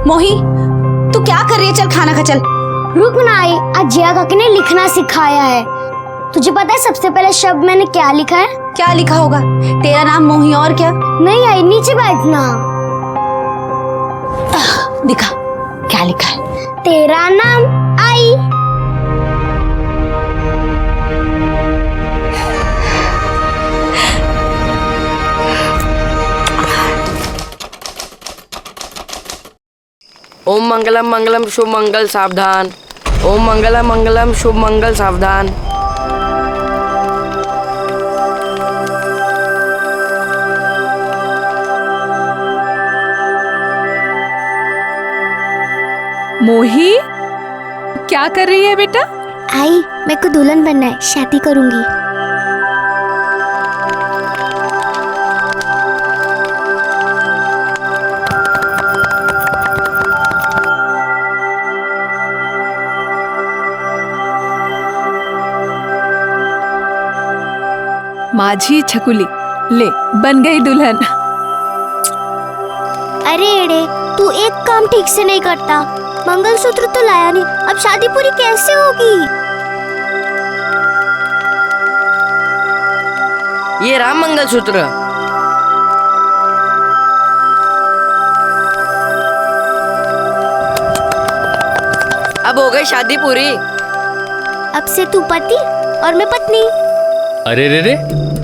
मोही, तू क्या कर रही है? चल खाना खा चल। रुक ना आई, आज जिया काकी ने लिखना सिखाया है। तुझे पता है सबसे पहले शब्द मैंने क्या लिखा है? क्या लिखा होगा? तेरा नाम मोही और क्या? नहीं आई, नीचे बैठना। दिखा क्या लिखा है। तेरा नाम आई। ओम मंगलम मंगलम शुभ मंगल सावधान। ओम मंगलम मंगलम शुभ मंगल सावधान। मोही, क्या कर रही है बेटा? आई, मेरे को दुल्हन बनना है, शादी करूंगी। माझी छकुली, ले बन गई दुल्हन। अरे एड़े, तू एक काम ठीक से नहीं करता। मंगलसूत्र तो लाया नहीं, अब शादी पूरी कैसे होगी? ये राम मंगलसूत्र। अब हो गई शादी पूरी। अब से तू पति और मैं पत्नी। अरे रे रे,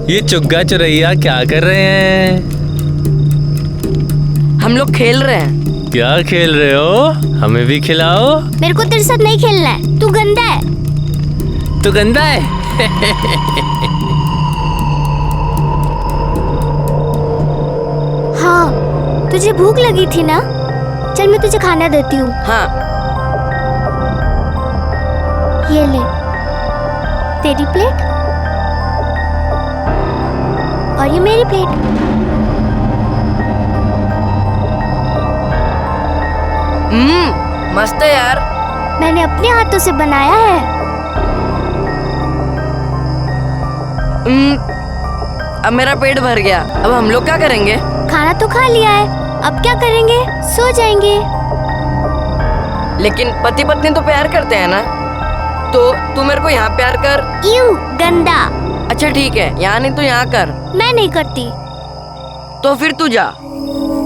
ये चुग्गा चुरैया क्या कर रहे हैं? हम लोग खेल रहे हैं। क्या खेल रहे हो? हमें भी खिलाओ। मेरे को तेरे साथ नहीं खेलना है, तू गंदा है। तू गंदा है? हाँ, तुझे भूख लगी थी ना? चल मैं तुझे खाना देती हूँ। हाँ। ये ले तेरी प्लेट और ये मेरी प्लेट। मस्त है यार। मैंने अपने हाथों से बनाया है। अब मेरा पेट भर गया। अब हम लोग क्या करेंगे? खाना तो खा लिया है, अब क्या करेंगे? सो जाएंगे। लेकिन पति पत्नी तो प्यार करते हैं ना, तो तू मेरे को यहाँ प्यार कर। यूं गंदा। अच्छा ठीक है, यहाँ नहीं तो यहाँ कर। मैं नहीं करती। तो फिर तू जा,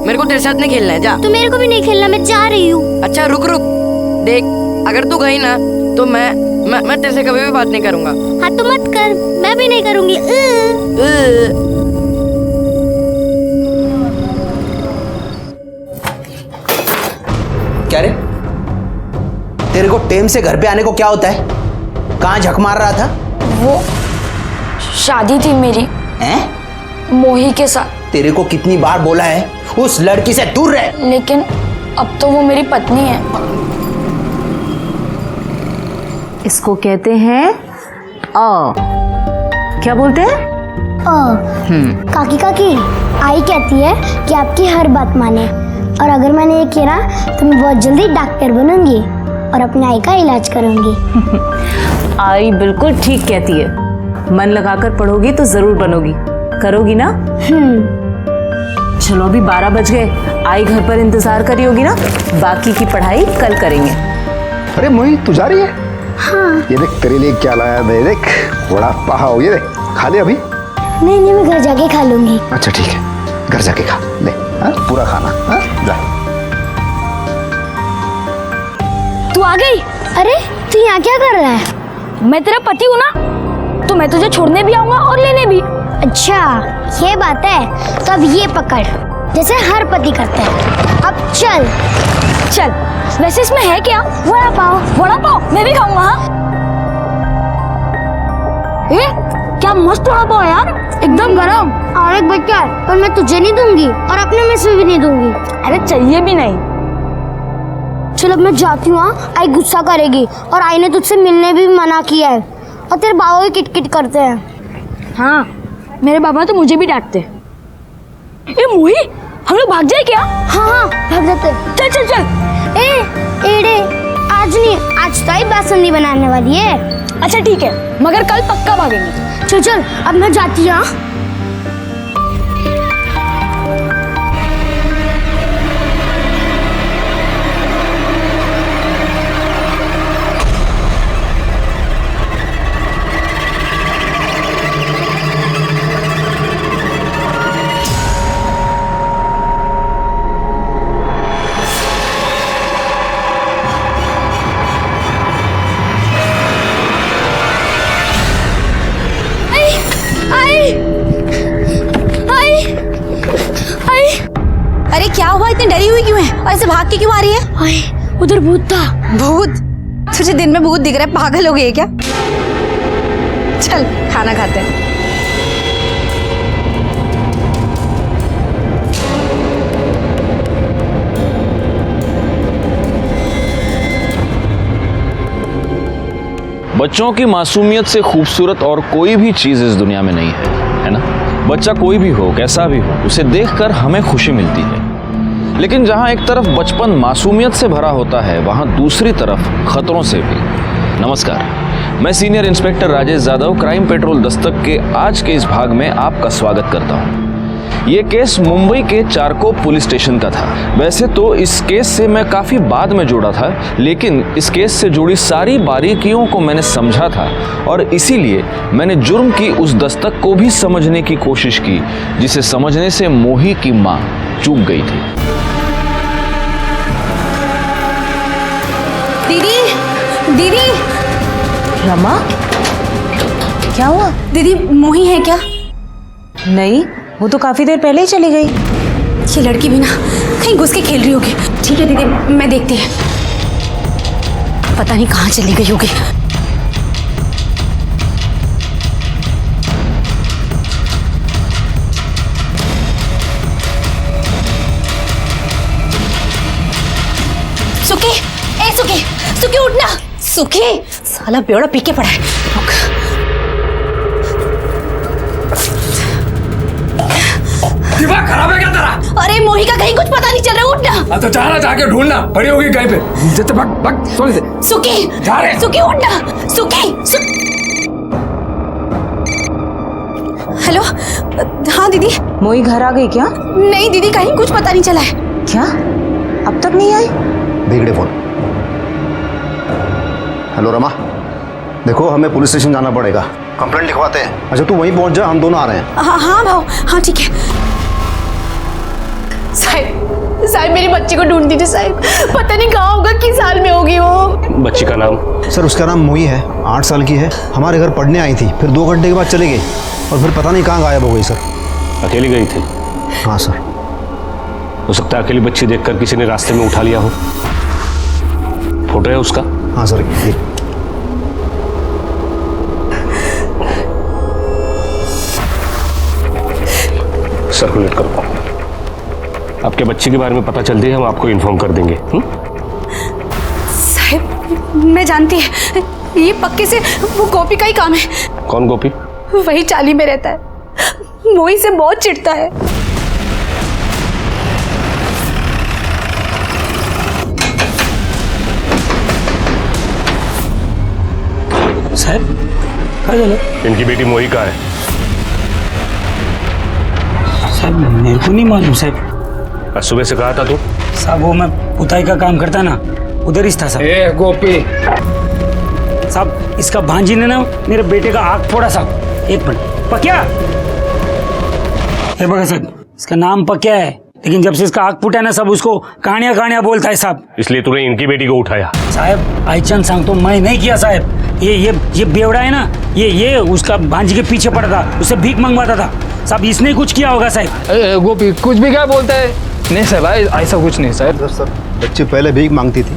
मेरे को तेरे साथ नहीं खेलना है, जा। तो मेरे को भी नहीं खेलना, मैं जा रही हूँ। अच्छा रुक रुक, देख अगर तू गई ना तो मैं तेरे से कभी भी बात नहीं करूँगा। हाँ तो मत कर, मैं भी नहीं करूँगी। क्या रे, तेरे को टेम से घर पे आने को क्या होता है? कहाँ झक मार रहा था? वो शादी थी मेरी। हैं? मोही के साथ। तेरे को कितनी बार बोला है उस लड़की से दूर रह। लेकिन अब तो वो मेरी पत्नी है। इसको कहते हैं क्या बोलते हैं? काकी काकी, आई कहती है कि आपकी हर बात माने, और अगर मैंने ये किया तो मैं बहुत जल्दी डॉक्टर बनूंगी और अपने आई का इलाज करूंगी। आई बिल्कुल ठीक कहती है। मन लगाकर पढ़ोगी तो जरूर बनोगी, करोगी ना? चलो अभी 12 बज गए, आई घर पर इंतजार करी होगी ना, बाकी की पढ़ाई कल करेंगे। अरे मोही, तू जा रही है? हाँ। ये देख तेरे लिए क्या लाया है, देख बड़ा पाव। ये देख, खा ले अभी। नहीं नहीं, मैं घर जाके खा लूंगी। अच्छा ठीक है, घर जाके खा ले। हाँ, पूरा खाना। हाँ, जा। तू आ गई? अरे तू यहाँ क्या कर रहा है? मैं तेरा पति हूँ ना, तो मैं तुझे छोड़ने भी आऊंगा और लेने भी। अच्छा ये बात है, तो अब ये पकड़, जैसे हर पति करता है। अब चल चल। वैसे इसमें है क्या? वड़ा पाव। वड़ा पाव मैं भी खाऊंगा। हाँ, क्या मस्त वड़ा पाव यार, एकदम गरम। और एक बच्चा है, पर मैं तुझे नहीं दूंगी और अपने में से भी नहीं दूंगी। अरे चाहिए भी नहीं। चलो मैं जाती हूँ। आई गुस्सा करेगी, और आई ने तुझसे मिलने भी मना किया है, और तेरे बाबा भी किटकिट करते हैं। हाँ, मेरे बाबा तो मुझे भी डांटते। ए मोही, हम लोग भाग जाए क्या? हाँ हाँ भाग जाते हैं। चल चल चल। एड़े, आज नहीं, आज तो आई बासुंदी बनाने वाली है। अच्छा ठीक है, मगर कल पक्का भागेंगे। चल चल, अब मैं जाती हूँ। ऐसे भाग के क्यों आ रही है? ओए, उधर भूत था। भूत? तुझे दिन में भूत दिख रहा है? पागल हो गई है क्या? चल खाना खाते हैं। बच्चों की मासूमियत से खूबसूरत और कोई भी चीज इस दुनिया में नहीं है ना? बच्चा कोई भी हो, कैसा भी हो, उसे देखकर हमें खुशी मिलती है। लेकिन जहां एक तरफ बचपन मासूमियत से भरा होता है, वहां दूसरी तरफ खतरों से भी। नमस्कार, मैं senior inspector Rajesh Yadav crime petrol Dastak के आज के इस भाग में आपका स्वागत करता हूं। ये केस मुंबई के चारकोप पुलिस स्टेशन का था। वैसे तो इस केस से मैं काफी बाद में जुड़ा था, लेकिन इस केस से जुड़ी सारी बारीकियों को मैंने समझा था और इसीलिए मैंने जुर्म की उस दस्तक को भी समझने की कोशिश की, जिसे समझने से मोही की मां चूक गई थी। दीदी, दीदी, रमा, क्या हुआ? दीदी मोही है क्या? नहीं, वो तो काफी देर पहले ही चली गई। ये लड़की भी ना कहीं घुस के खेल रही होगी। ठीक है दीदी, मैं देखती है। पता नहीं कहाँ चली गई होगी। सुखी, ए सुखी, सुखी उठना। सुखी, साला बेवड़ा पी के पड़ा है। दिमाग खराब है क्या तेरा? अरे मोही का कहीं कुछ पता नहीं चल रहा, उठना। तो जाना, जाके ढूंढना, पड़ी होगी कहीं पे। जैसे भाग भाग, सोने से। सुखी, जा रहे। सुखी उठना, सुखी। हेलो, हाँ दीदी। मोही घर आ गई क्या? नहीं दीदी, कहीं कुछ पता नहीं चला है। क्या? अब तक नहीं आई? बिगड़े फोन। हेलो रमा, देखो हमें पुलिस स्टेशन जाना पड़ेगा, कंप्लेंट लिखवाते हैं। अच्छा तू वहीं पहुंच जा, हम दोनों आ रहे हैं। हाँ भाव, हाँ ठीक है। साहब, साहब मेरी बच्ची को ढूंढ दीजिए साहब। पता नहीं कहाँ होगा, किस हाल में होगी वो। बच्ची का नाम? सर उसका नाम मोही है, 8 साल की है। हमारे घर पढ़ने आई थी, फिर 2 घंटे के बाद चली गई और फिर पता नहीं कहाँ गायब हो गई सर। अकेली गई थी? हाँ सर। हो सकता है अकेली बच्ची देखकर किसी ने रास्ते में उठा लिया हो। फोटो है उसका? हाँ सर। सर्कुलेट करो। आपके बच्चे के बारे में पता चलती है, हम आपको इन्फॉर्म कर देंगे। साहब मैं जानती है, ये पक्के से वो गोपी का ही काम है। कौन गोपी? वही चाली में रहता है, मोही से बहुत चिढ़ता है। साहब क्या चलो? इनकी बेटी मोही का है। साहब मेरे को नहीं मालूम साहब। आज सुबह से कहा था तू? साहब वो मैं पुताई का काम करता ना, उधर ही था साहब। ए गोपी साहब, इसका भांजी ने ना मेरे बेटे का आँख फोड़ा साहब। एक मिनट, पक्या है बगा साहब, इसका नाम पक्या है, लेकिन जब से इसका आँख फूटा ना सब उसको कहानियां कहानियां बोलता है साहब। इसलिए तूने इनकी बेटी को उठाया? साहब आईचंद सांग तो मैं नहीं किया साहब। ये बेवड़ा है ना, ये उसका भांजी के पीछे पड़ा था, उससे भीख मंगवाता था साहब। इसने कुछ किया होगा साहब। गोपी कुछ भी क्या बोलता है? नहीं साहब, ऐसा कुछ नहीं साहब। सर बच्ची पहले भीख मांगती थी,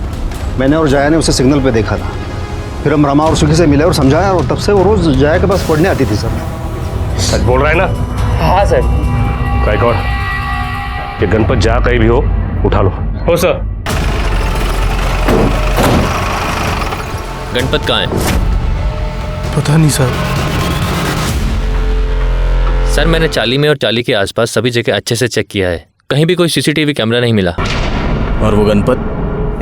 मैंने और जाया ने उसे सिग्नल पे देखा था, फिर हम रमा और सुखी से मिले और समझाया, और तब से वो रोज जाया के पास पढ़ने आती थी सर। सच बोल रहा है ना? हाँ सर। गायकवाड़, ये गणपत जहाँ कहीं भी हो उठा लो। हो सर। गणपत कहाँ है? पता नहीं सर। सर मैंने चाली में और चाली के आसपास सभी जगह अच्छे से चेक किया है, कहीं भी कोई सीसीटीवी कैमरा नहीं मिला। और वो गणपत?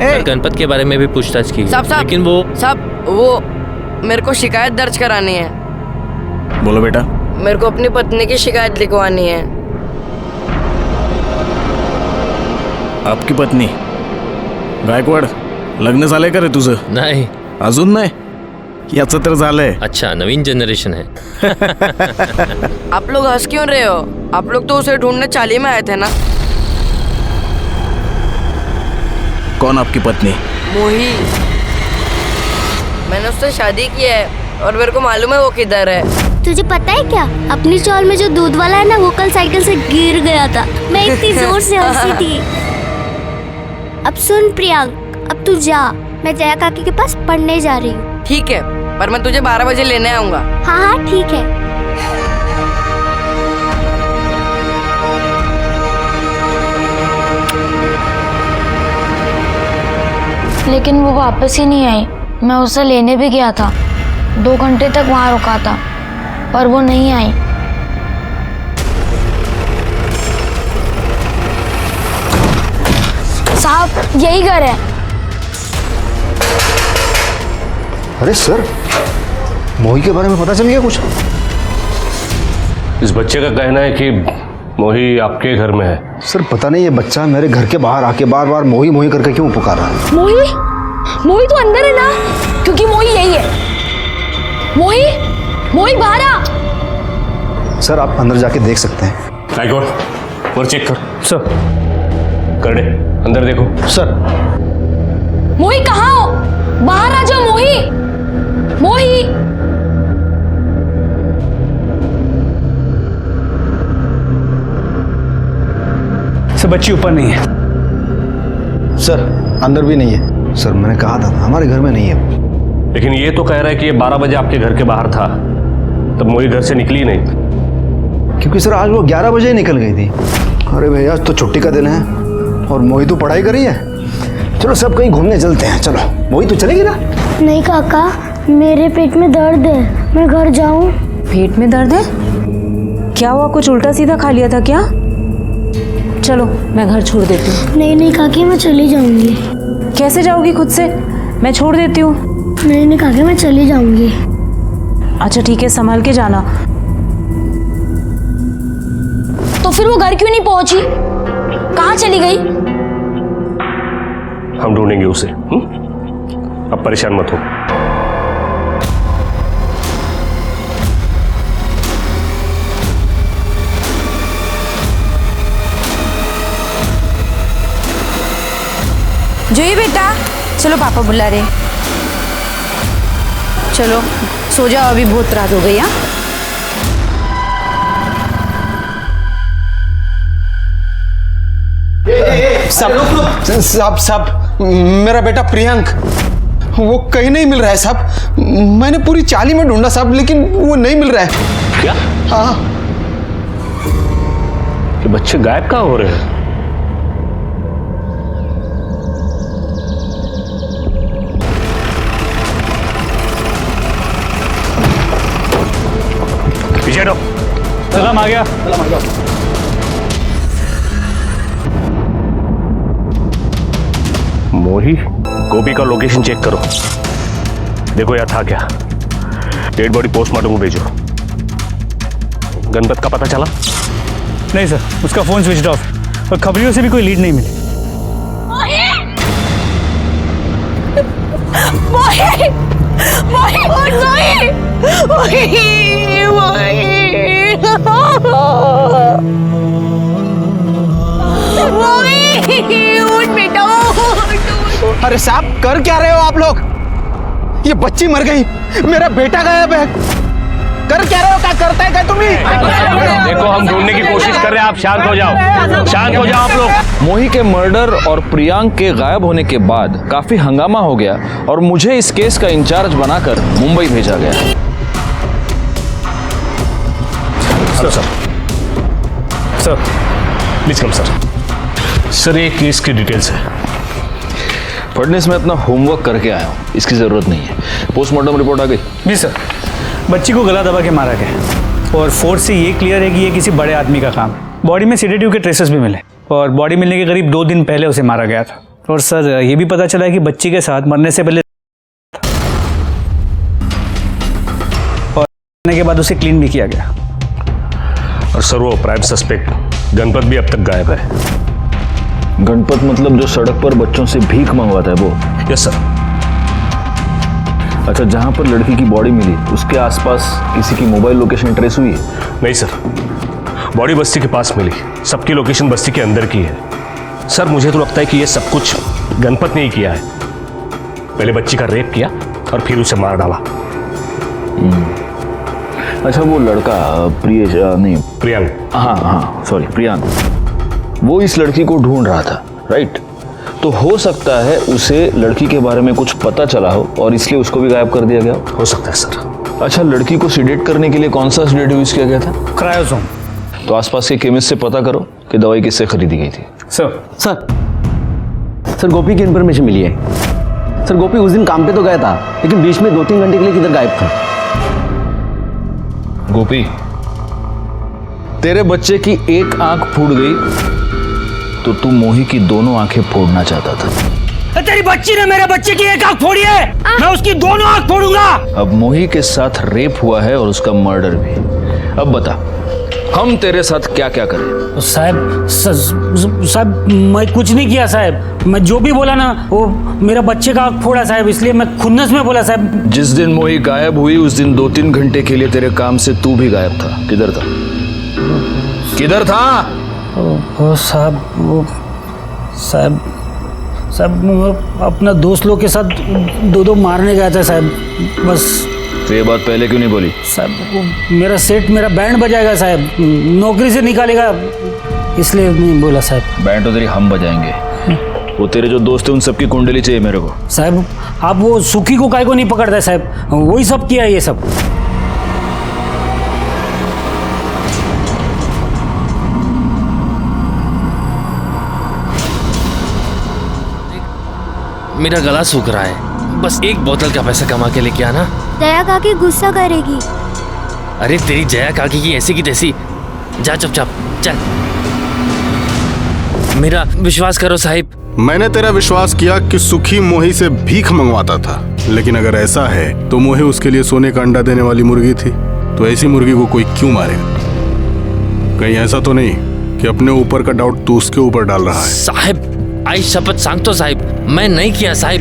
सर गणपत के बारे में भी पूछताछ की, लेकिन वो मेरे को शिकायत दर्ज करानी है। बोलो बेटा। मेरे को अपनी पत्नी की शिकायत लिखवानी है। आपकी पत्नी? गायकवाड लग्न झालंय का रे तुझं? नहीं। अजून नाही? याचं तर झालंय। अच्छा, नवीन जनरेशन है। आप लोग हंस क्यों रहे हो? आप लोग तो उसे ढूंढने चाली में आए थे ना। कौन आपकी पत्नी? मोही। मैंने उससे शादी की है और मेरे को मालूम है वो किधर है। तुझे पता है क्या, अपनी चौल में जो दूध वाला है ना, वो कल साइकिल से गिर गया था। मैं इतनी जोर से हंसी थी। अब सुन प्रियांक, अब तू जा, मैं जया काकी के पास पढ़ने जा रही हूँ। ठीक है, पर मैं तुझे 12 बजे लेने आऊंगा। हाँ हाँ ठीक है। लेकिन वो वापस ही नहीं आई। मैं उसे लेने भी गया था, 2 घंटे तक वहाँ रुका था, पर वो नहीं आई। साहब यही घर है। अरे सर, मोही के बारे में पता चल गया कुछ? इस बच्चे का कहना है कि मोही आपके घर में है। सर पता नहीं ये बच्चा मेरे घर के बाहर आके बार बार मोही मोही करके क्यों पुकार रहा है। मोही? मोही तो अंदर है ना, क्योंकि मोही यही है। मोही, मोही बाहर आ। सर आप अंदर जाके देख सकते हैं। गायकवाड़, और चेक कर। सर कर दे, अंदर देखो। सर। मोही कहाँ हो? बाहर आ जाओ मोही। मोही। सर बच्ची ऊपर नहीं है। सर अंदर भी नहीं है। सर मैंने कहा था हमारे घर में नहीं है। लेकिन ये तो कह रहा है कि ये 12 बजे आपके घर के बाहर था, तब मोही घर से निकली नहीं। क्योंकि सर आज वो 11 बजे ही निकल गई थी। अरे भैया आज तो छुट्टी का दिन है और मोही तो पढ़ाई कर रही है। चलो सब कहीं घूमने चलते हैं। चलो मोही तो चलेगी ना? नहीं काका, मेरे पेट में दर्द है, मैं घर जाऊं। पेट में दर्द है? क्या हुआ, कुछ उल्टा सीधा खा लिया था क्या? चलो मैं घर छोड़ देती हूँ। नहीं नहीं काकी, मैं चली जाऊंगी। कैसे जाओगी खुद से? मैं छोड़ देती हूँ। नहीं नहीं काकी, मैं चली जाऊंगी। अच्छा ठीक है, संभाल के जाना। तो फिर वो घर क्यों नहीं पहुंची? कहाँ चली गई? हम ढूंढेंगे उसे। अब परेशान मत हो। जोई बेटा, चलो पापा बुला रहे। चलो सो जाओ, अभी बहुत रात हो गई। हाँ साहब मेरा बेटा प्रियांक वो कहीं नहीं मिल रहा है साहब। मैंने पूरी चाली में ढूंढा साहब, लेकिन वो नहीं मिल रहा है। क्या? हाँ। ये बच्चे गायब कहाँ हो रहे हैं? पीछे हटो। सलाम आ गया। मोही, गोपी का लोकेशन चेक करो, देखो यहाँ था क्या। डेड बॉडी पोस्टमार्टम को भेजो। गणपत का पता चला? नहीं सर, उसका फोन स्विच ऑफ और खबरियों से भी कोई लीड नहीं मिली। मोही, मोही, मोही, मोही, मोही, उठ बेटा, उठ। अरे साहब कर क्या रहे हो आप लोग? ये बच्ची मर गई, मेरा बेटा गायब है। कर क्या रहे हो? क्या करता है क्या तुम? देखो हम ढूंढने की कोशिश कर रहे हैं, आप शांत हो जाओ। शांत हो जाओ आप लोग। मोही के मर्डर और प्रियांक के गायब होने के बाद काफी हंगामा हो गया और मुझे इस केस का इंचार्ज बनाकर मुंबई भेजा गया। Sir please come sir. Sir ये केस की डिटेल्स है। फडनेस में अपना होमवर्क करके आया हूँ, इसकी जरूरत नहीं है। पोस्टमार्टम रिपोर्ट आ गई? जी सर, बच्ची को गला दबा के मारा गया और फोर्स से ये क्लियर है कि ये किसी बड़े आदमी का काम है। बॉडी में सेडेटिव के ट्रेसेस भी मिले और बॉडी मिलने के करीब 2 दिन पहले उसे मारा गया था। और सर ये भी पता चला है कि बच्ची के साथ मरने से पहले और मरने के बाद उसे क्लीन भी किया गया। और सर वो प्राइम सस्पेक्ट गणपत भी अब तक गायब है। गणपत मतलब जो सड़क पर बच्चों से भीख मंगवाता है वो? Yes sir. अच्छा, जहां पर लड़की की बॉडी मिली उसके आसपास किसी की मोबाइल लोकेशन ट्रेस हुई है? नहीं सर, बॉडी बस्ती के पास मिली, सबकी लोकेशन बस्ती के अंदर की है। सर मुझे तो लगता है कि ये सब कुछ गणपत ने ही किया है। पहले बच्ची का रेप किया और फिर उसे मार डाला। अच्छा वो लड़का प्रियांक, हाँ हाँ सॉरी प्रियांक, वो इस लड़की को ढूंढ रहा था, राइट? तो हो सकता है उसे लड़की के बारे में कुछ पता चला हो और इसलिए उसको भी गायब कर दिया गया हो सकता है सर। अच्छा, लड़की को सीडेट करने के लिए कौन सा सीडेटिव यूज किया गया था? क्रायोसोम। तो आसपास के केमिस्ट से पता करो कि दवाई किससे खरीदी गई थी। सर गोपी की इन्फॉर्मेशन मिली है। सर गोपी उस दिन काम पे तो गया था, लेकिन बीच में 2-3 घंटे के लिए किधर गायब था। गोपी, तेरे बच्चे की एक आंख फूट गई तो तू मोही की दोनों आंखें फोड़ना चाहता था। तेरी बच्ची ने मेरे बच्चे की एक आंख फोड़ी है, मैं उसकी दोनों आंख फोड़ूंगा। अब मोही के साथ रेप हुआ है और उसका मर्डर भी। अब बता, हम तेरे साथ क्या क्या करें? साहब मैं कुछ नहीं किया साहब, मैं जो भी बोला ना वो मेरा बच्चे का आंख फोड़ा साहब, इसलिए मैं खुन्नस में बोला साहब। जिस दिन मोही गायब हुई उस दिन 2-3 घंटे के लिए तेरे काम से तू भी गायब था। किधर था? किधर था? वो साहब वो अपना दोस्त लोग के साथ दो मारने गया था साहब, बस। तो ये बात पहले क्यों नहीं बोली? साहब मेरा सेठ मेरा बैंड बजाएगा साहब, नौकरी से निकालेगा, इसलिए नहीं बोला साहब। बैंड तो तेरी हम बजाएंगे, वो तेरे जो दोस्त है उन सबकी कुंडली चाहिए मेरे को। साहब आप वो सुखी को काहे को नहीं पकड़ता साहब, वही सब किया ये सब। मेरा गला सूख रहा है, बस एक बोतल का पैसा कमा के लेके आना। दया काकी गुस्सा करेगी। अरे तेरी जया काकी की ऐसी की तैसी, जा चुपचाप चल। मेरा विश्वास करो साहिब। मैंने तेरा विश्वास किया कि सुखी मोही से भीख मंगवाता था, लेकिन अगर ऐसा है तो मोही उसके लिए सोने का अंडा देने वाली मुर्गी थी, तो ऐसी मुर्गी को कोई क्यों मारेगा? कहीं ऐसा तो नहीं कि अपने ऊपर का डाउट तू उसके ऊपर डाल रहा है? साहिब आई शपथ सांगतो साहिब, मैं नहीं किया साहिब।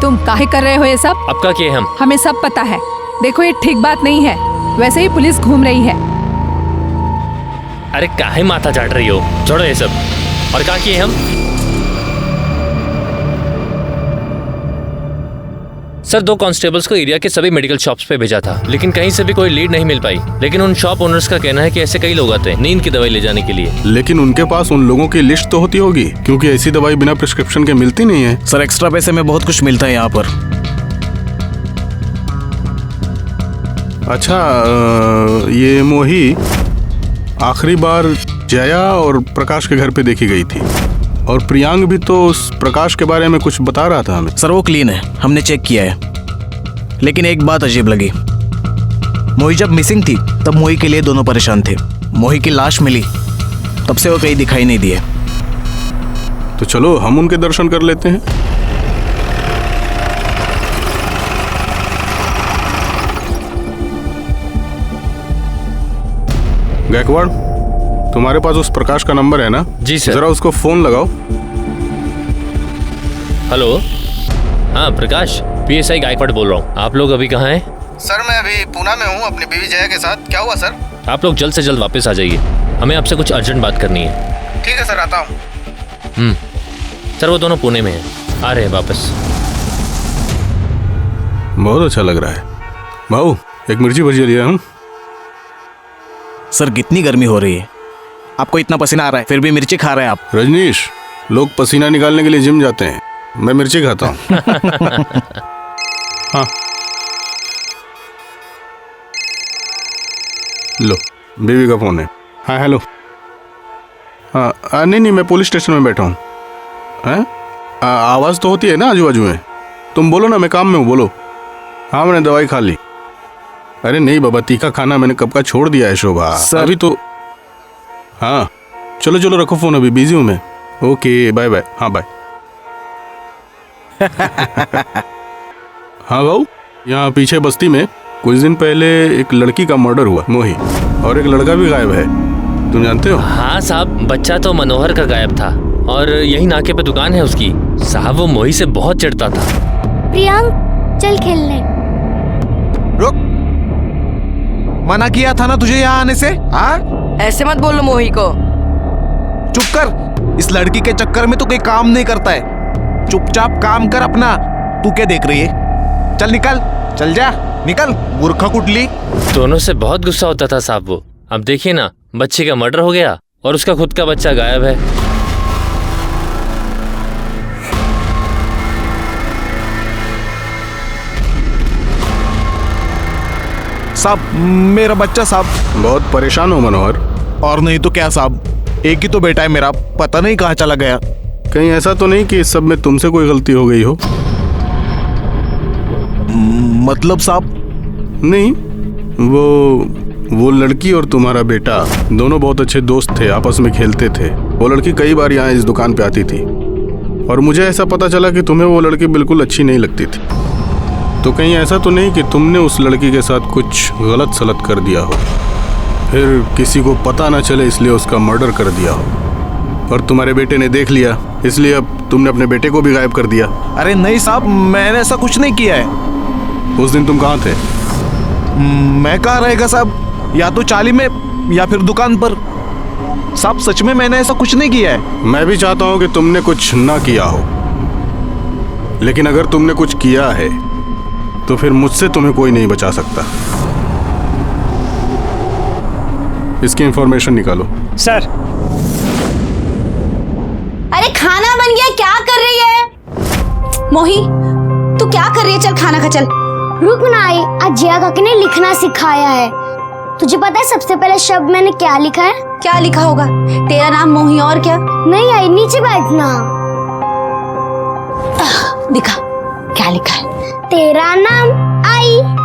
तुम काहे कर रहे हो ये सब? अब का किए हम? हमें सब पता है। देखो ये ठीक बात नहीं है, वैसे ही पुलिस घूम रही है। अरे काहे माथा चाट रही हो, छोड़ो ये सब। और का किए हम? सर 2 कांस्टेबल्स को एरिया के सभी मेडिकल शॉप्स पे भेजा था, लेकिन कहीं से भी कोई लीड नहीं मिल पाई। लेकिन उन शॉप ओनर्स का कहना है कि ऐसे कई लोग आते हैं नींद की दवाई ले जाने के लिए। लेकिन उनके पास उन लोगों की लिस्ट तो होती होगी, क्योंकि ऐसी दवाई बिना प्रिस्क्रिप्शन के मिलती नहीं है। सर एक्स्ट्रा पैसे में बहुत कुछ मिलता है यहाँ पर। अच्छा, ये मोही आखिरी बार जया और प्रकाश के घर पे देखी गई थी, और प्रियांक भी तो उस प्रकाश के बारे में कुछ बता रहा था हमें। सर वो क्लीन है, हमने चेक किया है, लेकिन एक बात अजीब लगी। मोही जब मिसिंग थी तब मोही के लिए दोनों परेशान थे। मोही की लाश मिली तब से वो कहीं दिखाई नहीं दिए। तो चलो हम उनके दर्शन कर लेते हैं। गायकवाड़, तुम्हारे पास उस प्रकाश का नंबर है ना? जी सर। जरा उसको फोन लगाओ। हेलो, हाँ प्रकाश, PSI गायकवाड़ बोल रहा हूँ। आप लोग अभी कहाँ हैं? सर मैं अभी पूना में हूँ अपनी बीवी जया के साथ। क्या हुआ सर? आप लोग जल्द से जल्द वापस आ जाइए, हमें आपसे कुछ अर्जेंट बात करनी है। ठीक है सर, आता हूँ। सर वो दोनों पुणे में हैं, आ रहे हैं वापस। बहुत अच्छा लग रहा है। भाऊ एक मिर्ची भजिया लिया हूँ। सर कितनी गर्मी हो रही है, आपको इतना पसीना आ रहा है फिर भी मिर्ची खा रहे हैं आप। रजनीश, लोग पसीना निकालने के लिए जिम जाते हैं, मैं मिर्ची खाता हूँ। हाँ लो, बीवी का फोन है। हाँ हेलो। हाँ नहीं मैं पुलिस स्टेशन में बैठा हूँ। हैं? आवाज़ तो होती है ना आजू बाजू में। तुम बोलो ना, मैं काम में हूँ, बोलो। हाँ मैंने दवाई खा ली। अरे नहीं बाबा, तीखा खाना मैंने कब का छोड़ दिया है शोभा। अभी तो हाँ चलो चलो रखो फोन, अभी बिजी हूँ मैं। Okay bye bye. हाँ बाय। हाँ भाऊ, यहाँ पीछे बस्ती में कुछ दिन पहले एक लड़की का मर्डर हुआ मोही, और एक लड़का भी गायब है, तुम जानते हो? हाँ साहब, बच्चा तो मनोहर का गायब था और यही नाके पे दुकान है उसकी। साहब वो मोही से बहुत चिढ़ता था। प्रियांक चल खेलने। रुक, मना किया था ना तुझे यहाँ आने से? हाँ ऐसे मत बोलो मोही को। चुप कर, इस लड़की के चक्कर में तो कोई काम नहीं करता है। चुपचाप काम कर अपना। तू क्या देख रही है? चल निकल, चल जा, निकल मूर्खा कुटली। दोनों से बहुत गुस्सा होता था साहब वो। अब देखिए ना, बच्चे का मर्डर हो गया और उसका खुद का बच्चा गायब है। साहब, मेरा बच्चा साहब। बहुत परेशान हो मनोहर? और नहीं तो क्या साहब, एक ही तो बेटा है मेरा, पता नहीं कहाँ चला गया। कहीं ऐसा तो नहीं कि इस सब में तुमसे कोई गलती हो गई हो? मतलब साहब? नहीं, वो लड़की और तुम्हारा बेटा दोनों बहुत अच्छे दोस्त थे, आपस में खेलते थे। वो लड़की कई बार यहाँ इस दुकान पे आती थी और मुझे ऐसा पता चला कि तुम्हें वो लड़की बिल्कुल अच्छी नहीं लगती थी। तो कहीं ऐसा तो नहीं कि तुमने उस लड़की के साथ कुछ गलत सलत कर दिया हो, फिर किसी को पता ना चले इसलिए उसका मर्डर कर दिया हो और तुम्हारे बेटे ने देख लिया इसलिए अब तुमने अपने बेटे को भी गायब कर दिया? अरे नहीं साहब, मैंने ऐसा कुछ नहीं किया है। उस दिन तुम कहाँ थे? मैं कहाँ रहेगा साहब, या तो चाली में या फिर दुकान पर। साहब सच में मैंने ऐसा कुछ नहीं किया है। मैं भी चाहता हूँ कि तुमने कुछ ना किया हो, लेकिन अगर तुमने कुछ किया है तो फिर मुझसे तुम्हें कोई नहीं बचा सकता। इसकी इंफॉर्मेशन निकालो। सर। अरे खाना बन गया, क्या कर रही है? मोही, तू क्या कर रही है? चल खाना खा चल। रुक ना आई, आज जिया काकी ने लिखना सिखाया है। तुझे पता है सबसे पहले शब्द मैंने क्या लिखा है? क्या लिखा होगा? तेरा नाम मोही और क्या? नहीं आई, नीचे बैठना। दिखा क्या लिखा है? तेरा नाम आई।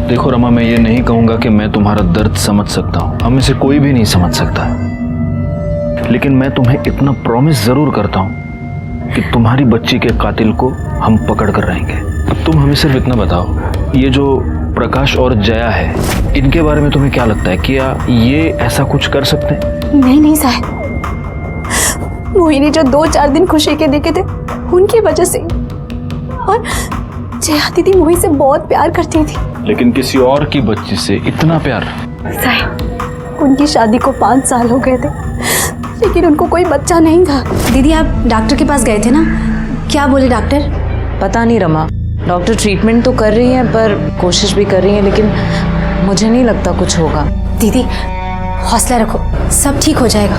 देखो रमा, मैं ये नहीं कहूंगा कि मैं तुम्हारा दर्द समझ सकता हूँ, हम में से कोई भी नहीं समझ सकता, लेकिन मैं तुम्हें इतना प्रॉमिस जरूर करता हूँ कि तुम्हारी बच्ची के कातिल को हम पकड़ कर रहेंगे। अब तुम हमें सिर्फ इतना बताओ, ये जो प्रकाश और जया है, इनके बारे में तुम्हें क्या लगता है? क्या ये ऐसा कुछ कर सकते हैं? नहीं नहीं साहब, मोही ने जो 2-4 दिन खुशी के देखे थे उनकी वजह से, और जया दीदी मोही से बहुत प्यार करती थी। लेकिन किसी और की बच्ची से इतना प्यार? साहब, उनकी शादी को 5 साल हो गए थे, लेकिन उनको कोई बच्चा नहीं था। दीदी आप डॉक्टर के पास गए थे ना, क्या बोले डॉक्टर? पता नहीं रमा, डॉक्टर ट्रीटमेंट तो कर रही है पर कोशिश भी कर रही है, लेकिन मुझे नहीं लगता कुछ होगा। दीदी हौसला रखो, सब ठीक हो जाएगा।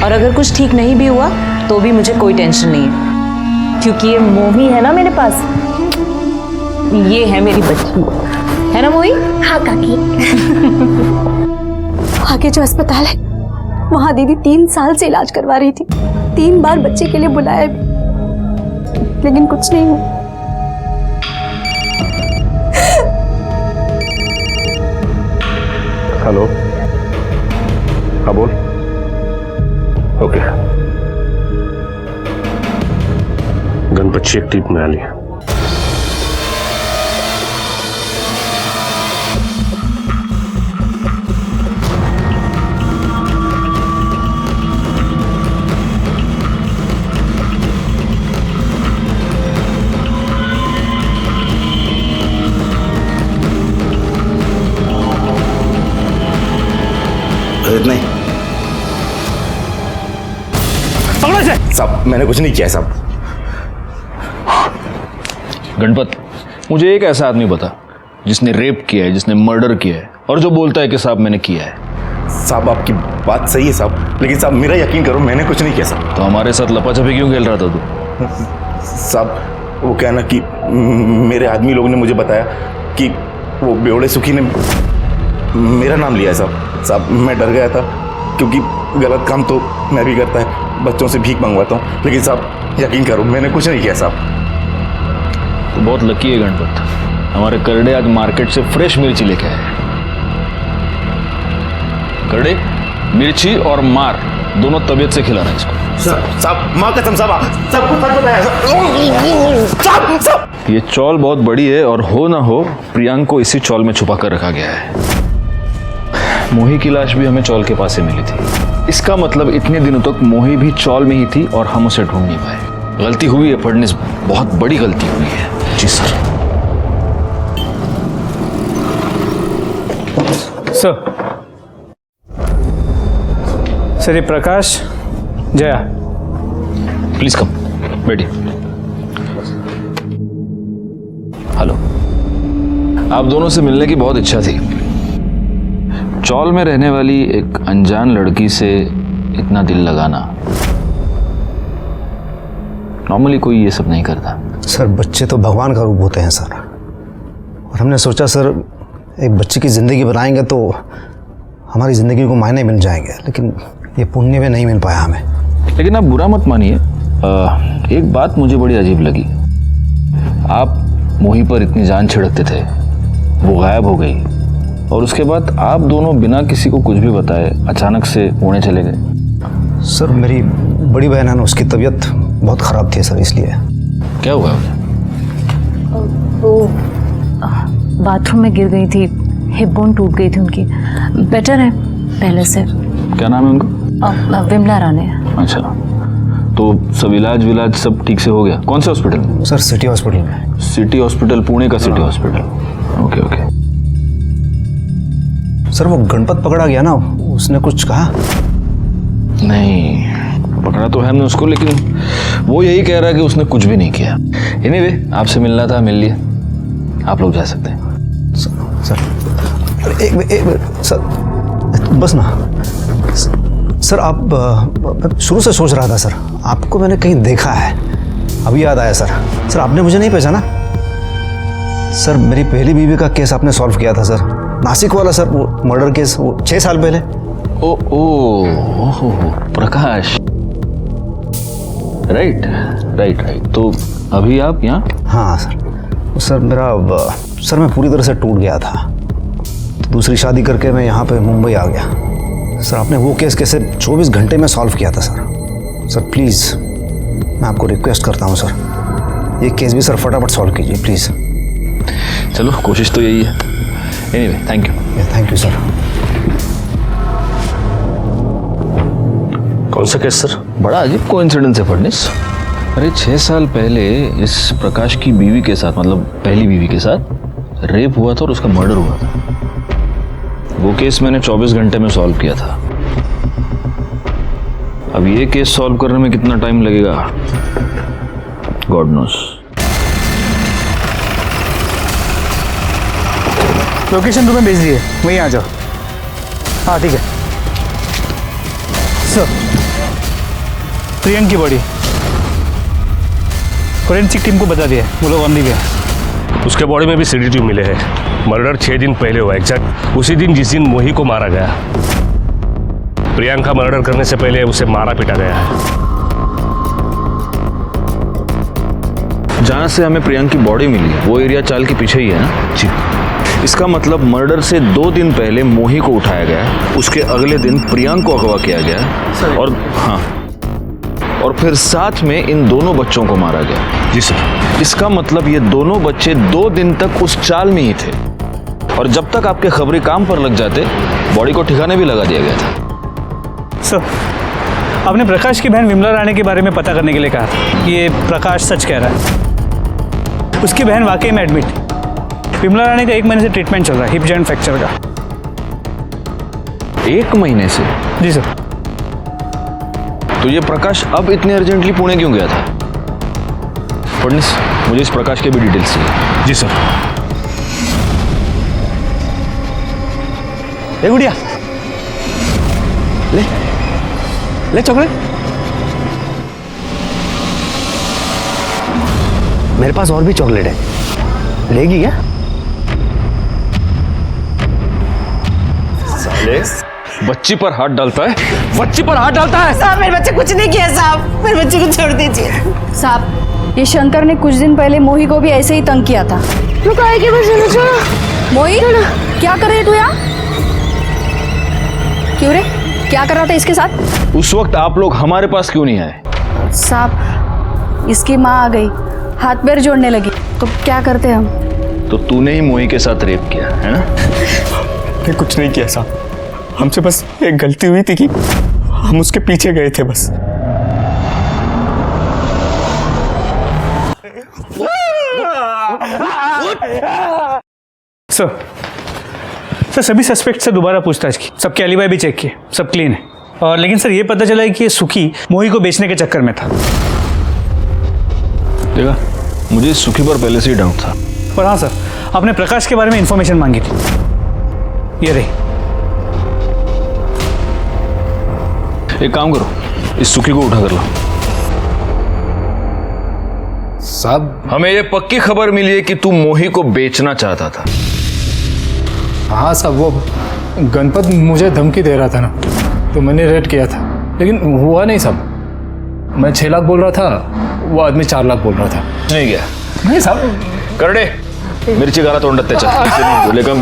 और अगर कुछ ठीक नहीं भी हुआ तो भी मुझे कोई टेंशन नहीं है, क्योंकि ये मोही है ना मेरे पास, ये है मेरी बच्ची, है ना मोही? हाँ काकी। आगे जो अस्पताल है वहाँ दीदी 3 साल से इलाज करवा रही थी, 3 बार बच्चे के लिए बुलाया भी, लेकिन कुछ नहीं हुआ। हेलो, हाँ बोल। ओके, गणपत चेक टीप में आ लिया। नहीं साहब, मैंने कुछ नहीं किया साहब। गणपत, मुझे एक ऐसा आदमी बता जिसने रेप किया है, जिसने मर्डर किया है और जो बोलता है कि साहब मैंने किया है। साहब आपकी बात सही है साहब, लेकिन साहब मेरा यकीन करो मैंने कुछ नहीं किया साहब। तो हमारे साथ लपाछपी क्यों खेल रहा था तू? साहब वो क्या ना कि मेरे आदमी लोगों ने मुझे बताया कि वो बेवड़े सुखी ने मेरा नाम लिया है साहब। साहब मैं डर गया था, क्योंकि गलत काम तो मैं भी करता है, बच्चों से भीख मंगवाता हूँ, लेकिन साहब यकीन करो मैंने कुछ नहीं किया साहब। तो बहुत लकी है गणपत, हमारे करड़े आज मार्केट से फ्रेश मिर्ची लेके आए। करड़े, मिर्ची और मार दोनों तबीयत से खिलाना इसको। साहब माँ कसम साहब सबको सच बताया साहब। ये चौल बहुत बड़ी है और हो ना हो प्रियांक को इसी चौल में छुपा कर रखा गया है। मोही की लाश भी हमें चौल के पास से मिली थी। इसका मतलब इतने दिनों तक मोही भी चौल में ही थी और हम उसे ढूंढ नहीं पाए। गलती हुई है फडणीस, बहुत बड़ी गलती हुई है। जी सर। सर ये प्रकाश, जया, प्लीज कम, बैठिए। हेलो, आप दोनों से मिलने की बहुत इच्छा थी। चौल में रहने वाली एक अनजान लड़की से इतना दिल लगाना नॉर्मली कोई ये सब नहीं करता। सर बच्चे तो भगवान का रूप होते हैं सर, और हमने सोचा सर एक बच्चे की ज़िंदगी बनाएंगे तो हमारी ज़िंदगी को मायने मिल जाएंगे, लेकिन ये पुण्य में नहीं मिल पाया हमें। लेकिन आप बुरा मत मानिए, एक बात मुझे बड़ी अजीब लगी। आप मोही पर इतनी जान छिड़कते थे, वो गायब हो गई और उसके बाद आप दोनों बिना किसी को कुछ भी बताए अचानक से पुणे चले गए। सर मेरी बड़ी बहन है ना, उसकी तबीयत बहुत ख़राब थी सर, इसलिए। क्या हुआ उसे? वो बाथरूम में गिर गई थी, हिप बोन टूट गई थी उनकी। बेटर है पहले से। क्या नाम है उनका? विमला राणे। अच्छा, तो सब इलाज विलाज सब ठीक से हो गया? कौन से हॉस्पिटल में? सर सिटी हॉस्पिटल में। सिटी हॉस्पिटल, पुणे का city hospital. Okay okay. Sir वो गणपत पकड़ा गया ना, उसने कुछ कहा? नहीं, पकड़ा तो है हमने उसको, लेकिन वो यही कह रहा है कि उसने कुछ भी नहीं किया। एनीवे, आपसे मिलना था, मिल लिए, आप लोग जा सकते हैं। सर एक सर बस ना सर, आप शुरू से सोच रहा था सर, आपको मैंने कहीं देखा है, अभी याद आया सर। सर आपने मुझे नहीं पहचाना? सर मेरी पहली बीवी का केस आपने सॉल्व किया था सर, नासिक वाला सर, वो मर्डर केस, वो 6 साल पहले। ओ प्रकाश, राइट राइट राइट। तो अभी आप यहाँ? हाँ सर सर मैं पूरी तरह से टूट गया था, तो दूसरी शादी करके मैं यहाँ पे मुंबई आ गया। सर आपने वो केस कैसे 24 घंटे में सॉल्व किया था सर। सर प्लीज़ मैं आपको रिक्वेस्ट करता हूँ सर, ये केस भी सर फटाफट सॉल्व कीजिए प्लीज़। चलो, कोशिश तो यही है। Anyway, thank you. Thank you sir. कौन सा केस सर? बड़ा अजीब कोइंसिडेंस है फडणीस। अरे 6 साल पहले इस प्रकाश की बीवी के साथ, मतलब पहली बीवी के साथ रेप हुआ था और उसका मर्डर हुआ था। वो केस मैंने 24 घंटे में सॉल्व किया था। अब ये केस सॉल्व करने में कितना टाइम लगेगा, गॉड नोस। लोकेशन तुम्हें भेज दिए, वहीं आ जाओ। हाँ ठीक है सर। प्रियंक की बॉडी फोरेंसिक टीम को बता दिया, वो लोग ऑन दी वे। उसके बॉडी में भी सीडी मिले हैं। मर्डर 6 दिन पहले हुआ, एग्जैक्ट उसी दिन जिस दिन मोही को मारा गया। प्रियंका मर्डर करने से पहले उसे मारा पीटा गया है। जहाँ से हमें प्रियंका की बॉडी मिली है वो एरिया चाल के पीछे ही है ना? जी। इसका मतलब मर्डर से 2 दिन पहले मोही को उठाया गया, उसके अगले दिन प्रियंका को अगवा किया गया और हाँ, और फिर साथ में इन दोनों बच्चों को मारा गया। जी सर। इसका मतलब ये दोनों बच्चे 2 दिन तक उस चाल में ही थे और जब तक आपके खबरी काम पर लग जाते बॉडी को ठिकाने भी लगा दिया गया था। सर आपने प्रकाश की बहन विमला राणे के बारे में पता करने के लिए कहा था। ये प्रकाश सच कह रहा है, उसकी बहन वाकई में एडमिट थी। विमला राणे का 1 महीने से ट्रीटमेंट चल रहा है, हिप जॉइंट फ्रैक्चर का। 1 महीने से? जी सर। तो ये प्रकाश अब इतने अर्जेंटली पुणे क्यों गया था? फडणीस, मुझे इस प्रकाश के भी डिटेल्स चाहिए। जी सर। ए गुड़िया, ले चॉकलेट। मेरे पास और भी चॉकलेट है, लेगी क्या? साले, बच्ची पर हाथ डालता है, बच्ची पर हाथ डालता है। साहब मेरे बच्चे कुछ नहीं किया साहब, मेरे बच्चे को छोड़ दीजिए साहब। ये शंकर ने कुछ दिन पहले मोही को भी ऐसे ही तंग किया था। रुको आएगी बस। मोही क्या कर रही है तू यहाँ? क्यों रे, क्या कर रहा था इसके साथ? उस वक्त आप लोग हमारे पास क्यों नहीं आए? साहब, इसकी माँ आ गई, हाथ पैर जोड़ने लगी, तो क्या करते हम? तो तूने ही मोही के साथ रेप किया है ना? मैंने कुछ नहीं किया साहब, हमसे बस एक गलती हुई थी कि हम उसके पीछे गए थे बस। सर सभी सस्पेक्ट से दोबारा पूछताछ की, सबके एलिबाई भी चेक किए, सब क्लीन है। और लेकिन सर ये पता चला है कि ये सुखी मोही को बेचने के चक्कर में था। देखा, मुझे सुखी पर पहले से ही डाउट था। पर हाँ सर, आपने प्रकाश के बारे में इंफॉर्मेशन मांगी थी, ये रही। एक काम करो, इस सुखी को उठा कर लाओ। साहब, हमें ये पक्की खबर मिली है कि तू मोही को बेचना चाहता था। हाँ साहब, वो गणपत मुझे धमकी दे रहा था ना, तो मैंने रेड किया था, लेकिन हुआ नहीं साहब। मैं 6 लाख बोल रहा था, वो आदमी 4 लाख बोल रहा था। नहीं गया? नहीं साहब। करडे मिर्ची गाला तोंडात त्याच्या, ऐसे नहीं बोलेगा।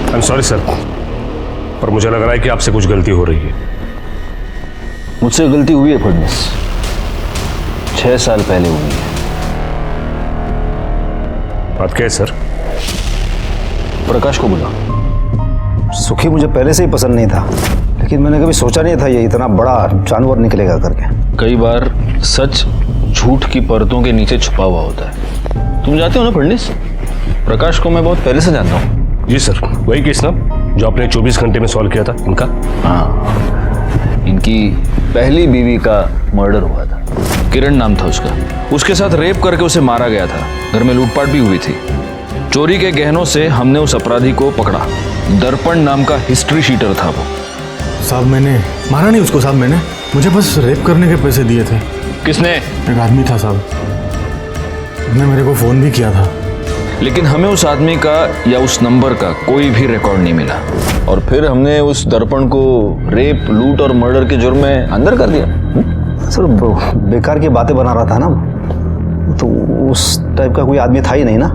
आई एम सॉरी सर, पर मुझे लग रहा है कि आपसे कुछ गलती हो रही है। मुझसे गलती हुई है फडणवीस, 6 साल पहले हुई है। बात क्या है सर? प्रकाश को बुला। सुखी मुझे पहले से ही पसंद नहीं था, लेकिन मैंने कभी सोचा नहीं था ये इतना बड़ा जानवर निकलेगा करके। कई बार सच झूठ की परतों के नीचे छुपा हुआ होता है। तुम जानते हो ना फडणवीस, प्रकाश को मैं बहुत पहले से जानता हूँ। जी सर, वही केस ना जो आपने 24 घंटे में सॉल्व किया था इनका? हाँ, इनकी पहली बीवी का मर्डर हुआ था, किरण नाम था उसका। उसके साथ रेप करके उसे मारा गया था। घर में लूटपाट भी हुई थी। चोरी के गहनों से हमने उस अपराधी को पकड़ा। दर्पण नाम का हिस्ट्री शीटर था वो। साहब मैंने मारा नहीं उसको साहब, मैंने मुझे बस रेप करने के पैसे दिए थे। किसने? एक आदमी था साहब, उसने मेरे को फोन भी किया था। लेकिन हमें उस आदमी का या उस नंबर का कोई भी रिकॉर्ड नहीं मिला, और फिर हमने उस दर्पण को रेप, लूट और मर्डर के जुर्म में अंदर कर दिया। सर बेकार की बातें बना रहा था ना, तो उस टाइप का कोई आदमी था ही नहीं ना।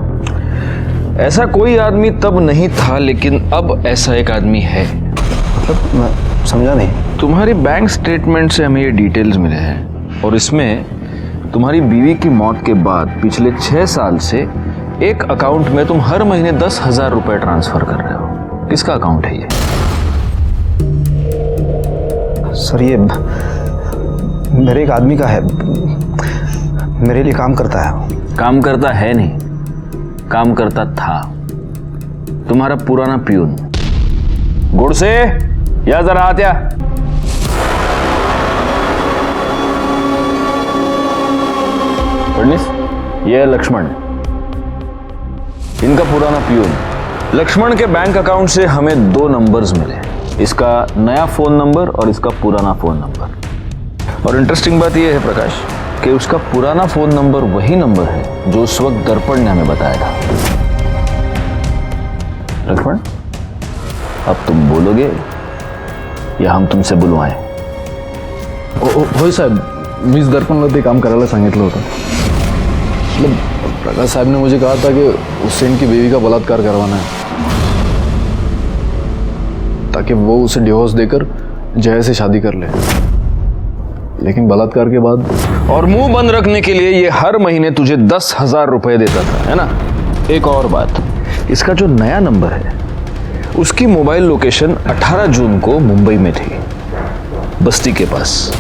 ऐसा कोई आदमी तब नहीं था, लेकिन अब ऐसा एक आदमी है। मतलब मैं समझा नहीं। तुम्हारी बैंक स्टेटमेंट से हमें ये डिटेल्स मिले हैं, और इसमें तुम्हारी बीवी की मौत के बाद पिछले 6 साल से एक अकाउंट में तुम हर महीने 10,000 रुपए ट्रांसफर कर रहे हो। किसका अकाउंट है ये? सर ये मेरे एक आदमी का है, मेरे लिए काम करता है। काम करता है नहीं, काम करता था। तुम्हारा पुराना प्यून। गुड़ से या जरा आत्या। फडणवीस, ये है लक्ष्मण, इनका पुराना प्यून। लक्ष्मण के बैंक अकाउंट से हमें 2 नंबर्स मिले, इसका नया फोन नंबर और इसका पुराना फोन नंबर। और इंटरेस्टिंग बात यह है प्रकाश कि उसका पुराना फोन नंबर वही नंबर है जो उस वक्त दर्पण ने हमें बताया था। लक्ष्मण, अब तुम बोलोगे या हम तुमसे बुलवाएं? होय साहेब, मीच दर्पणला काम करायला सांगितलं होतं। मतलब प्रकाश साहब ने मुझे कहा था कि उससे इनकी बीवी का बलात्कार करवाना है, ताकि वो उसे डिवोर्स देकर जय से शादी कर ले। लेकिन बलात्कार के बाद और मुंह बंद रखने के लिए ये हर महीने तुझे 10,000 रुपए देता था, है ना? एक और बात, इसका जो नया नंबर है उसकी मोबाइल लोकेशन 18 जून को मुंबई में थी, बस्ती के पास,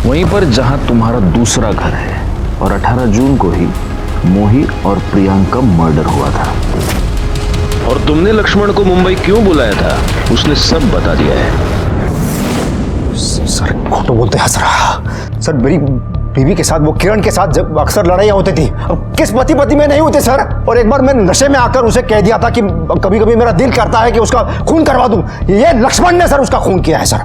वहीं पर जहां तुम्हारा दूसरा घर है। और 18 जून को ही मोही और प्रियांका मर्डर हुआ था। और तुमने लक्ष्मण को मुंबई क्यों बुलाया था, उसने सब बता दिया है। सर खोटो बोलते हैं सर, मेरी बीवी के साथ, वो किरण के साथ जब अक्सर लड़ाइयाँ होती थी, किस पति पति में नहीं होते सर। और एक बार मैं नशे में आकर उसे कह दिया था कि कभी कभी मेरा दिल करता है कि उसका खून करवा दूं। ये लक्ष्मण ने सर उसका खून किया है सर,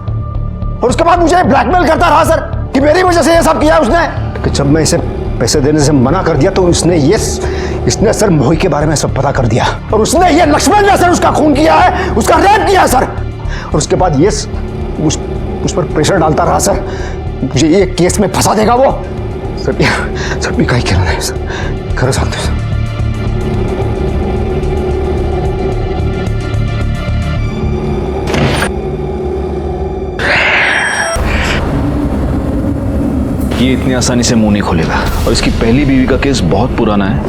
और उसके बाद मुझे ब्लैकमेल करता रहा सर कि मेरी वजह से ये सब किया उसने। कि जब मैं इसे पैसे देने से मना कर दिया तो इसने सर मोही के बारे में सब पता कर दिया, और उसने, ये लक्ष्मण ने सर उसका खून किया है, उसका रेप किया है सर। और उसके बाद ये उस पर प्रेशर डालता रहा सर, मुझे ये केस में फंसा देगा वो, सर मी काही केलं नाही सर, खरं सांगतो सर. ये इतनी आसानी से मुंह नहीं खोलेगा और इसकी पहली बीवी का केस बहुत पुराना है,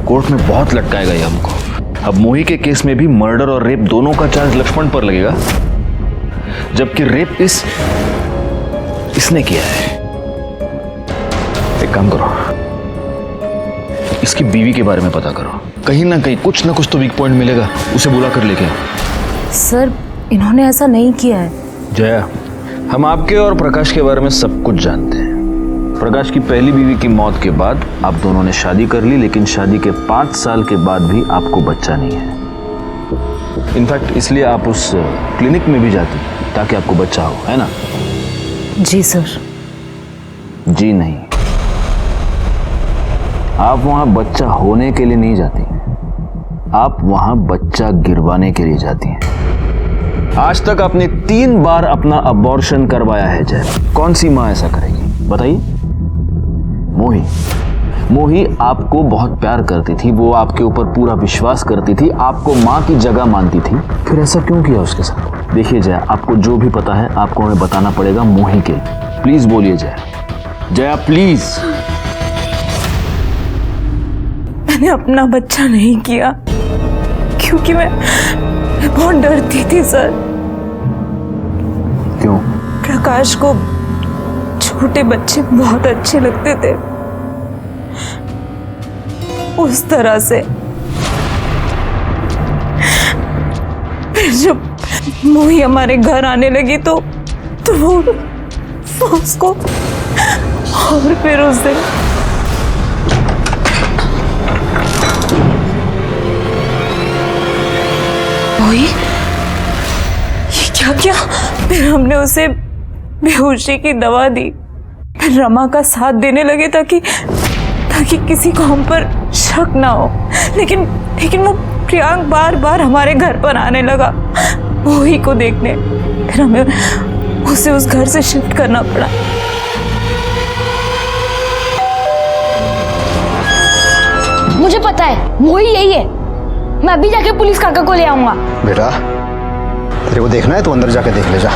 कोर्ट में बहुत लटकाएगा ये हमको. अब मोही के केस में भी मर्डर और रेप दोनों का चार्ज लक्ष्मण पर लगेगा, जबकि रेप इसने किया है. एक काम करो, इसकी बीवी के बारे में पता करो, कहीं ना कहीं कुछ ना कुछ तो वीक पॉइंट मिलेगा, उसे बुला कर लेके आओ. सर इन्होंने ऐसा नहीं किया है. जया, हम आपके और प्रकाश के बारे में सब कुछ जानते हैं. प्रकाश की पहली बीवी की मौत के बाद आप दोनों ने शादी कर ली, लेकिन शादी के 5 साल के बाद भी आपको बच्चा नहीं है. इनफैक्ट इसलिए आप उस क्लिनिक में भी जाती ताकि आपको बच्चा हो, है ना? जी सर. जी नहीं, आप वहां बच्चा होने के लिए नहीं जाती, आप वहां बच्चा गिरवाने के लिए जाती हैं. आज तक आपने 3 बार अपना अबॉर्शन करवाया है जय. कौन सी माँ ऐसा करेगी बताइए? मोही आपको बहुत प्यार करती थी, वो आपके ऊपर पूरा विश्वास करती थी, आपको माँ की जगह मानती थी, फिर ऐसा क्यों किया उसके साथ? देखिए जया, आपको जो भी पता है आपको हमें बताना पड़ेगा मोही के. प्लीज बोलिए जया, जया प्लीज. मैंने अपना बच्चा नहीं किया क्योंकि मैं बहुत डरती थी सर. क्यों? प्रकाश को छोटे बच्चे बहुत अच्छे लगते थे, उस तरह से. फिर जब मोही हमारे घर आने लगी तो वो उसको, और फिर उस दिन मोही ये क्या किया? फिर हमने उसे बेहोशी की दवा दी, फिर रमा का साथ देने लगे ताकि किसी को हम पर शक ना हो. लेकिन वो प्रियांक बार बार हमारे घर पर आने लगा मोही को देखने. फिर हमें उसे उस घर से शिफ्ट करना पड़ा. मुझे पता है मोही यही है. मैं अभी जाके पुलिस काका को ले आऊंगा. बेटा तेरे को देखना है तो अंदर जाके देख ले जा.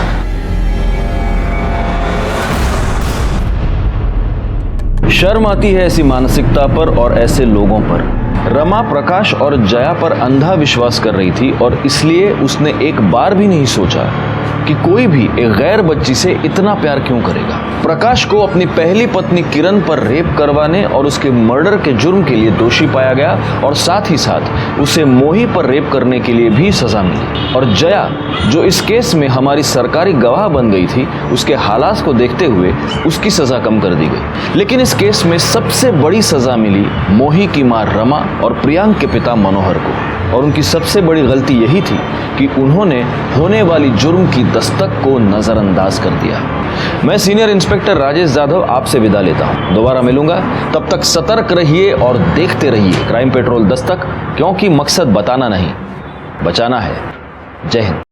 शर्म आती है ऐसी मानसिकता पर और ऐसे लोगों पर. रमा प्रकाश और जया पर अंधा विश्वास कर रही थी और इसलिए उसने एक बार भी नहीं सोचा कि कोई भी एक गैर बच्ची से इतना प्यार क्यों करेगा. प्रकाश को अपनी पहली पत्नी किरण पर रेप करवाने और उसके मर्डर के जुर्म के लिए दोषी पाया गया और साथ ही साथ उसे मोही पर रेप करने के लिए भी सजा मिली. और जया, जो इस केस में हमारी सरकारी गवाह बन गई थी, उसके हालात को देखते हुए उसकी सजा कम कर दी गई. लेकिन इस केस में सबसे बड़ी सजा मिली मोही की मां रमा और प्रियांक के पिता मनोहर को. और उनकी सबसे बड़ी गलती यही थी कि उन्होंने होने वाली जुर्म की दस्तक को नजरअंदाज कर दिया. मैं सीनियर इंस्पेक्टर राजेश जाधव आपसे विदा लेता हूं. दोबारा मिलूंगा, तब तक सतर्क रहिए और देखते रहिए क्राइम पेट्रोल दस्तक, क्योंकि मकसद बताना नहीं, बचाना है. जय हिंद.